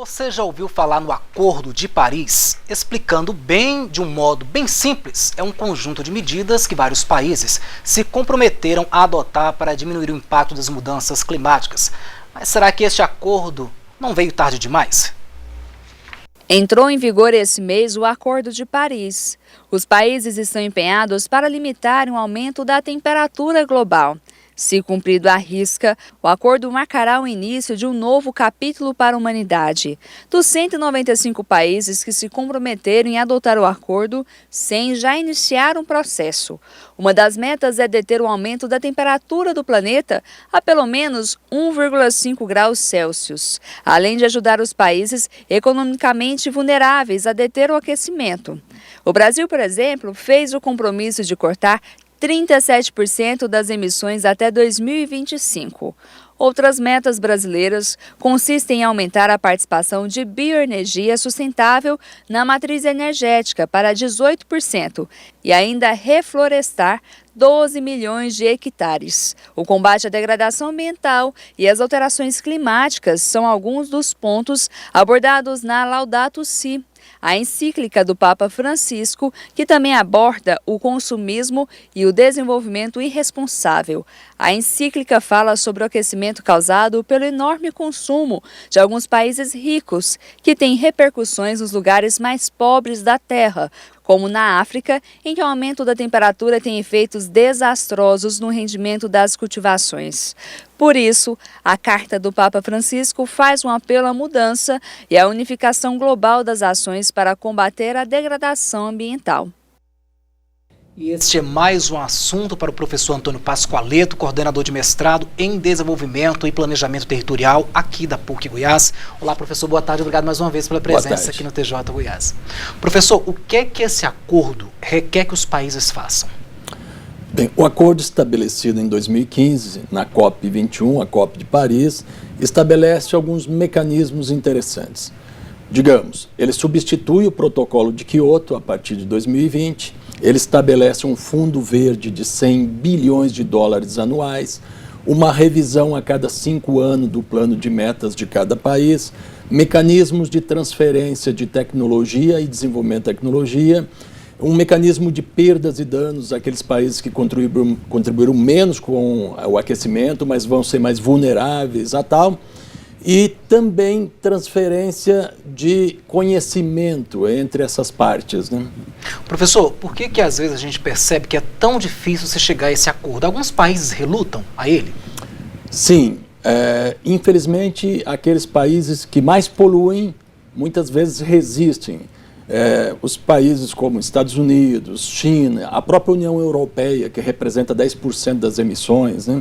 Você já ouviu falar no Acordo de Paris? Explicando bem, de um modo bem simples, é um conjunto de medidas que vários países se comprometeram a adotar para diminuir o impacto das mudanças climáticas. Mas será que este acordo não veio tarde demais? Entrou em vigor esse mês o Acordo de Paris. Os países estão empenhados para limitar o aumento da temperatura global. Se cumprido à risca, o acordo marcará o início de um novo capítulo para a humanidade. Dos 195 países que se comprometeram em adotar o acordo, 100 já iniciaram o processo. Uma das metas é deter o aumento da temperatura do planeta a pelo menos 1,5 graus Celsius, além de ajudar os países economicamente vulneráveis a deter o aquecimento. O Brasil, por exemplo, fez o compromisso de cortar 37% das emissões até 2025. Outras metas brasileiras consistem em aumentar a participação de bioenergia sustentável na matriz energética para 18% e ainda reflorestar 12 milhões de hectares. O combate à degradação ambiental e as alterações climáticas são alguns dos pontos abordados na Laudato Si, a encíclica do Papa Francisco, que também aborda o consumismo e o desenvolvimento irresponsável. A encíclica fala sobre o aquecimento causado pelo enorme consumo de alguns países ricos, que tem repercussões nos lugares mais pobres da Terra, como na África, em que o aumento da temperatura tem efeitos desastrosos no rendimento das cultivações. Por isso, a Carta do Papa Francisco faz um apelo à mudança e à unificação global das ações para combater a degradação ambiental. E este é mais um assunto para o professor Antônio Pascoaleto, coordenador de mestrado em Desenvolvimento e Planejamento Territorial aqui da PUC Goiás. Olá, professor, boa tarde, obrigado mais uma vez pela presença aqui no TJ Goiás. Professor, o que é que esse acordo requer que os países façam? Bem, o acordo estabelecido em 2015, na COP21, a COP de Paris, estabelece alguns mecanismos interessantes. Digamos, ele substitui o protocolo de Kyoto a partir de 2020, ele estabelece um fundo verde de 100 bilhões de dólares anuais, uma revisão a cada 5 anos do plano de metas de cada país, mecanismos de transferência de tecnologia e desenvolvimento de tecnologia, um mecanismo de perdas e danos àqueles países que contribuíram menos com o aquecimento, mas vão ser mais vulneráveis a tal, e também transferência de conhecimento entre essas partes, né? Professor, por que às vezes a gente percebe que é tão difícil se chegar a esse acordo? Alguns países relutam a ele? Sim, infelizmente aqueles países que mais poluem muitas vezes resistem. Os países como Estados Unidos, China, a própria União Europeia, que representa 10% das emissões, né?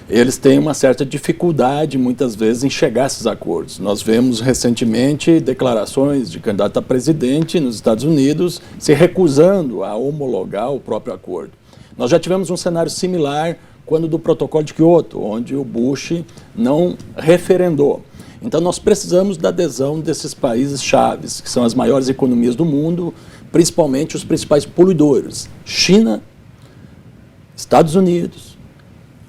Eles têm uma certa dificuldade, muitas vezes, em chegar a esses acordos. Nós vemos recentemente declarações de candidato a presidente nos Estados Unidos se recusando a homologar o próprio acordo. Nós já tivemos um cenário similar quando do protocolo de Kyoto, onde o Bush não referendou. Então nós precisamos da adesão desses países chaves, que são as maiores economias do mundo, principalmente os principais poluidores: China, Estados Unidos,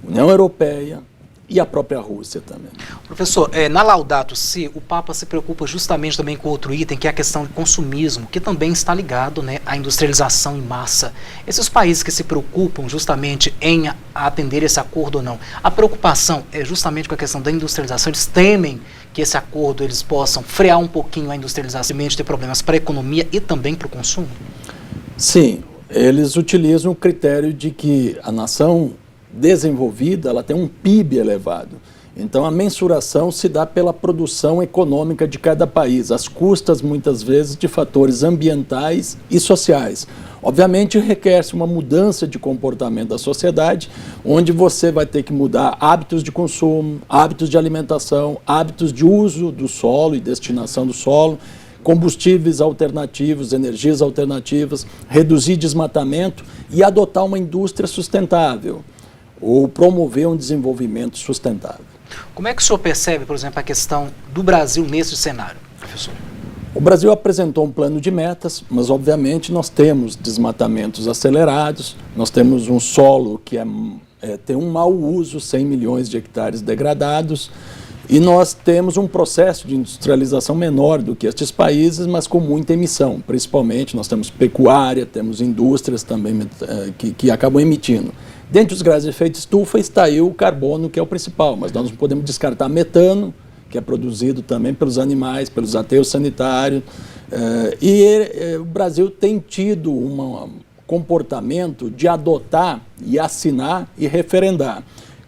União Europeia e a própria Rússia também. Professor, na Laudato Si, o Papa se preocupa justamente também com outro item, que é a questão do consumismo, que também está ligado, né, à industrialização em massa. Esses países que se preocupam justamente em atender esse acordo ou não, a preocupação é justamente com a questão da industrialização. Eles temem que esse acordo eles possam frear um pouquinho a industrialização e ter problemas para a economia e também para o consumo? Sim, eles utilizam o critério de que a nação desenvolvida, ela tem um PIB elevado. Então a mensuração se dá pela produção econômica de cada país, às custas muitas vezes de fatores ambientais e sociais. Obviamente requer-se uma mudança de comportamento da sociedade, onde você vai ter que mudar hábitos de consumo, hábitos de alimentação, hábitos de uso do solo e destinação do solo, combustíveis alternativos, energias alternativas, reduzir desmatamento e adotar uma indústria sustentável, ou promover um desenvolvimento sustentável. Como é que o senhor percebe, por exemplo, a questão do Brasil nesse cenário, professor? O Brasil apresentou um plano de metas, mas obviamente nós temos desmatamentos acelerados, nós temos um solo que tem um mau uso, 100 milhões de hectares degradados, E nós temos um processo de industrialização menor do que estes países, mas com muita emissão. Principalmente, nós temos pecuária, temos indústrias também que acabam emitindo. Dentre os gases de efeito estufa está aí o carbono, que é o principal, mas nós não podemos descartar metano, que é produzido também pelos animais, pelos aterros sanitários. O Brasil tem tido um comportamento de adotar e assinar e referendar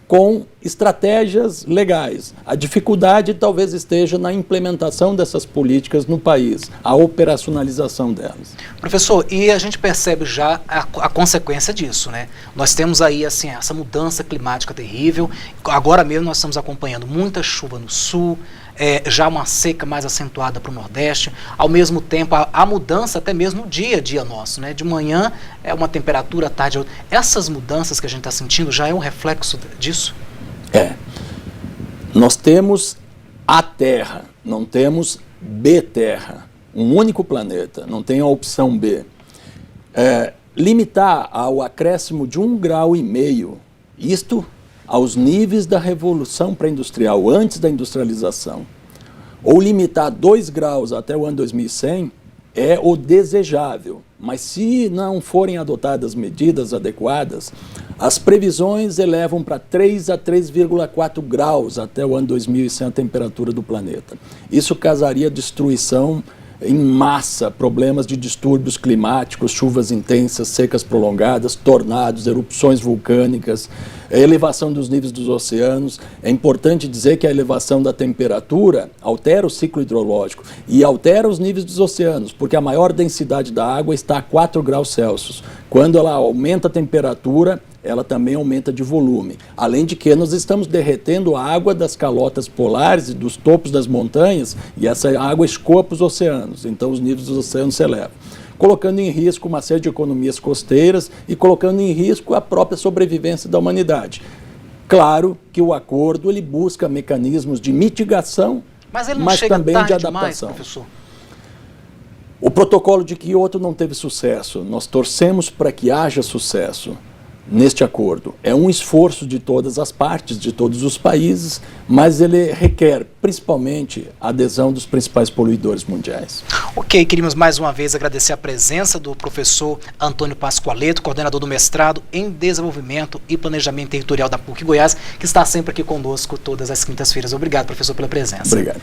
com estratégias legais. A dificuldade talvez esteja na implementação dessas políticas no país, a operacionalização delas. Professor, e a gente percebe já a consequência disso, né? Nós temos aí assim, essa mudança climática terrível, agora mesmo nós estamos acompanhando muita chuva no sul, já uma seca mais acentuada para o Nordeste, ao mesmo tempo a mudança até mesmo no dia a dia nosso, né? De manhã é uma temperatura, à tarde é outra. Essas mudanças que a gente está sentindo já é um reflexo disso? Nós temos a Terra, não temos B-Terra, um único planeta, não tem a opção B. Limitar ao acréscimo de 1,5 graus, isto aos níveis da Revolução Pré-Industrial, antes da industrialização, ou limitar 2 graus até o ano 2100, é o desejável. Mas se não forem adotadas medidas adequadas, as previsões elevam para 3 a 3,4 graus até o ano 2100 a temperatura do planeta. Isso causaria destruição em massa, problemas de distúrbios climáticos, chuvas intensas, secas prolongadas, tornados, erupções vulcânicas, elevação dos níveis dos oceanos. É importante dizer que a elevação da temperatura altera o ciclo hidrológico e altera os níveis dos oceanos, porque a maior densidade da água está a 4 graus Celsius. Quando ela aumenta a temperatura, ela também aumenta de volume. Além de que nós estamos derretendo a água das calotas polares e dos topos das montanhas, e essa água escoa para os oceanos, então os níveis dos oceanos se elevam, colocando em risco uma série de economias costeiras e colocando em risco a própria sobrevivência da humanidade. Claro que o acordo ele busca mecanismos de mitigação, mas ele não chega também tarde de adaptação. Demais, professor? O protocolo de Kyoto não teve sucesso. Nós torcemos para que haja sucesso neste acordo. É um esforço de todas as partes, de todos os países, mas ele requer principalmente a adesão dos principais poluidores mundiais. Ok, queríamos mais uma vez agradecer a presença do professor Antônio Pascoaleto, coordenador do mestrado em Desenvolvimento e Planejamento Territorial da PUC Goiás, que está sempre aqui conosco todas as quintas-feiras. Obrigado, professor, pela presença. Obrigado.